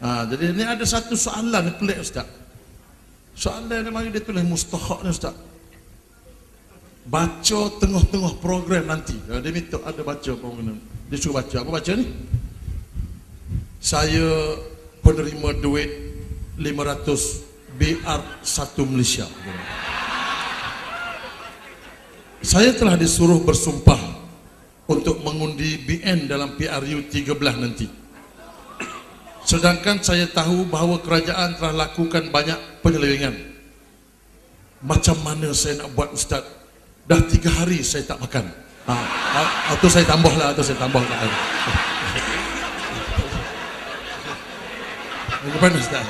Jadi ini ada satu soalan yang pelik Ustaz. Soalan yang mari dia tulis mustahak ni Ustaz. Baca tengah-tengah program nanti. Dia minta ada baca program. Dia suruh baca. Apa baca ni? Saya penerima duit 500 BR 1 Malaysia. Saya telah disuruh bersumpah untuk mengundi BN dalam PRU 13 nanti. Sedangkan saya tahu bahawa kerajaan telah lakukan banyak penyelewengan. Macam mana saya nak buat Ustaz? Dah 3 hari saya tak makan. Atau saya tambahlah, Bagaimana Ustaz?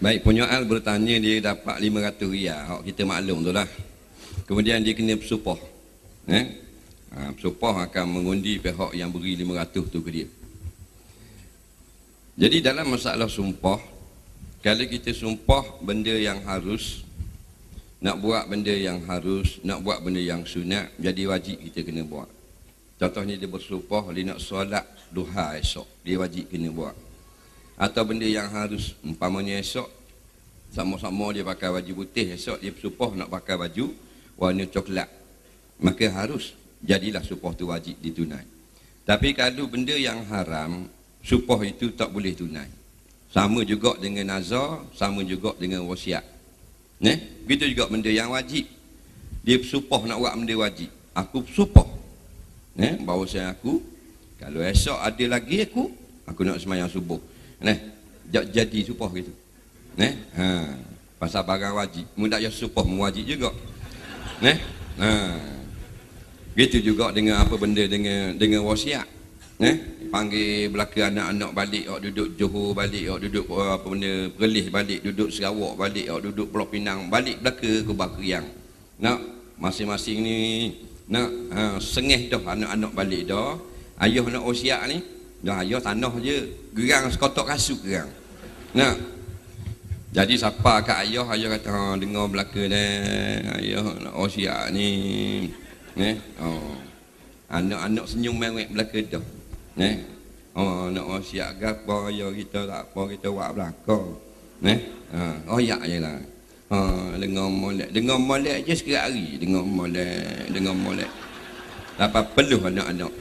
Baik, penyoal bertanya dia dapat 500 riyal. Kita maklum tu lah. Kemudian dia kena bersumpah. Bersumpah akan mengundi pihak yang beri 500 tu ke dia. Jadi dalam masalah sumpah, kalau kita sumpah benda yang harus, nak buat benda yang harus, nak buat benda yang sunat, jadi wajib kita kena buat. Contohnya dia bersumpah dia nak solat duha esok, dia wajib kena buat. Atau benda yang harus, umpamanya esok sama-sama dia pakai baju putih, esok dia bersumpah nak pakai baju warna coklat, maka harus, jadilah sumpah tu wajib ditunai. Tapi kalau benda yang haram, sumpah itu tak boleh tunai. Sama juga dengan nazar, sama juga dengan wasiat. Begitu juga benda yang wajib, dia bersumpah nak buat benda wajib. Aku bersumpah bahawa saya kalau esok ada lagi aku nak sembahyang subuh. Jadi sumpah gitu. Pasal barang wajib, mudah ya sumpah mewajib juga. Gitu juga dengan apa benda dengan wasiat. Panggil belaka anak-anak balik, duduk Johor balik, duduk apa benda Perlis balik, duduk Sarawak balik, duduk Pulau Pinang balik belaka ke Bakriang. Nak masing-masing ni nak sengih dah anak-anak balik dah. Ayah nak wasiat ni, dah ayah tanah je, gerang sekotok kasut gerang. Jadi siapa kat ayah kata dengar belaka dah, ayah nak wasiat ni. Anak-anak senyum mewek belaka dah. Nak wasiat gapo ayah kita tak apa, kita buat belaka. Ya jelah. Dengar molek je sekali hari, dengar molek. Dapat peluh anak-anak.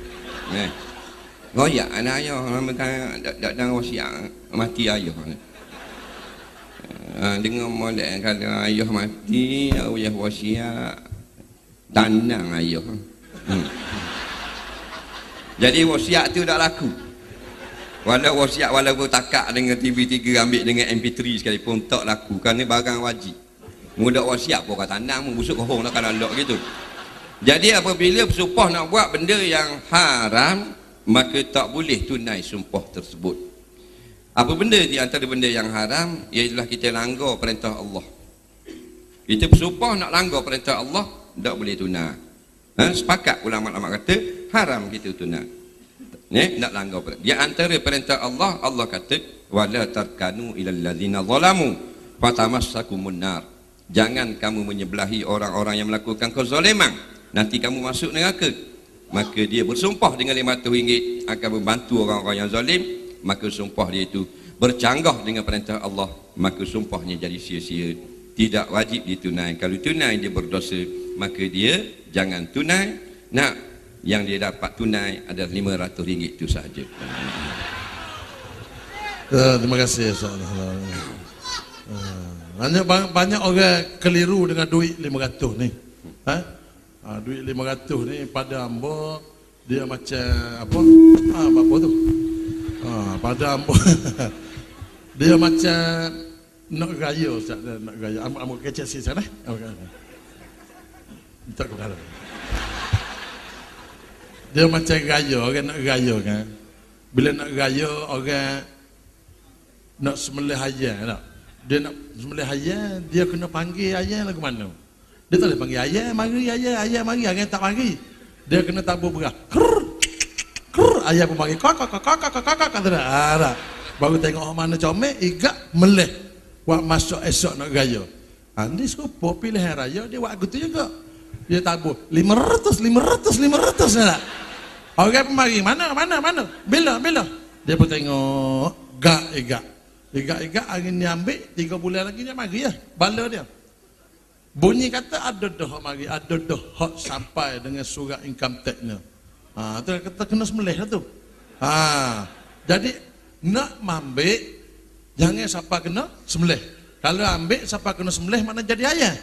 Royak anak ayah tak ada wasiat mati ayah. Dengar molek kalau ayah mati, ayah wasiat tandang ayah. Jadi wasiat tu tak laku. Walau wasiat walaupun takak dengan TV3 ambil dengan MP3 sekalipun tak laku, kerana barang wajib. Mudah wasiat pun kata tandang busuk kohong nak kalau lok gitu. Jadi apabila bersumpah nak buat benda yang haram, maka tak boleh tunai sumpah tersebut. Apa benda di antara benda yang haram? Ialah kita langgar perintah Allah. Kita bersumpah nak langgar perintah Allah, tak boleh tunai. Sepakat ulama-ulama kata haram kita tunai. Nak langgar perintah. Di antara perintah Allah, Allah kata wala tarkanu ilal ladzina zalamu fatamassakumun nar. Jangan kamu menyebelahi orang-orang yang melakukan kezaliman, nanti kamu masuk neraka. Maka dia bersumpah dengan RM500 akan membantu orang-orang yang zalim, maka sumpah dia itu bercanggah dengan perintah Allah, maka sumpahnya jadi sia-sia, tidak wajib ditunai. Kalau tunai dia berdosa, maka dia jangan tunai. Yang dia dapat tunai adalah RM500 itu sahaja. Terima kasih. Banyak orang keliru dengan duit 500 ni. Duit 500 ni pada hamba dia macam apa? Apa tu? Pada hamba dia macam nak gaya Ustaz, nak gaya. Amuk kecil sini sana. Tak ke dalam. Dia macam gaya, orang nak gaya kan. Bila nak gaya orang nak sembelih ayam tak? Dia nak sembelih ayam, dia kena panggil ayam lagu mana? Dia tak boleh panggil ayam, mari ayam mari, ayam tak mari. Dia kena tabur beras. Ayam pun panggil kakak. Baru tengok mana comel, igak meleh. Buat masuk esok nak gaya. Andi serupa pilihan raya dia buat gitu juga. Dia tabur 500 tak? Orang pemari, mana? Bila? Dia pun tengok, gak. Hari ni ambil, 3 bulan lagi dia mari ya, bala dia. Bunyi kata ada dah mari, ada dah hak sampai dengan surat income tax-nya. Tu kata kena sembelih lah tu. Jadi nak ambil, jangan siapa kena sembelih. Kalau ambil siapa kena sembelih mana jadi ayah.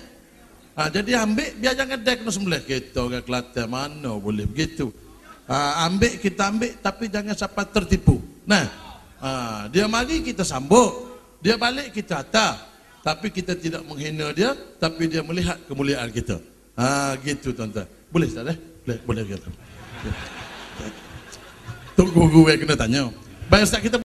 Jadi ambil biar jangan dia kena sembelih. Kita orang Kelantan mana boleh begitu. Kita ambil tapi jangan siapa tertipu. Dia mari kita sambut, dia balik kita atas. Tapi kita tidak menghina dia, tapi dia melihat kemuliaan kita. Gitu tuan-tuan. Boleh tak eh? Boleh kata. Tunggu gue kena tanya. Baik Ustaz, kita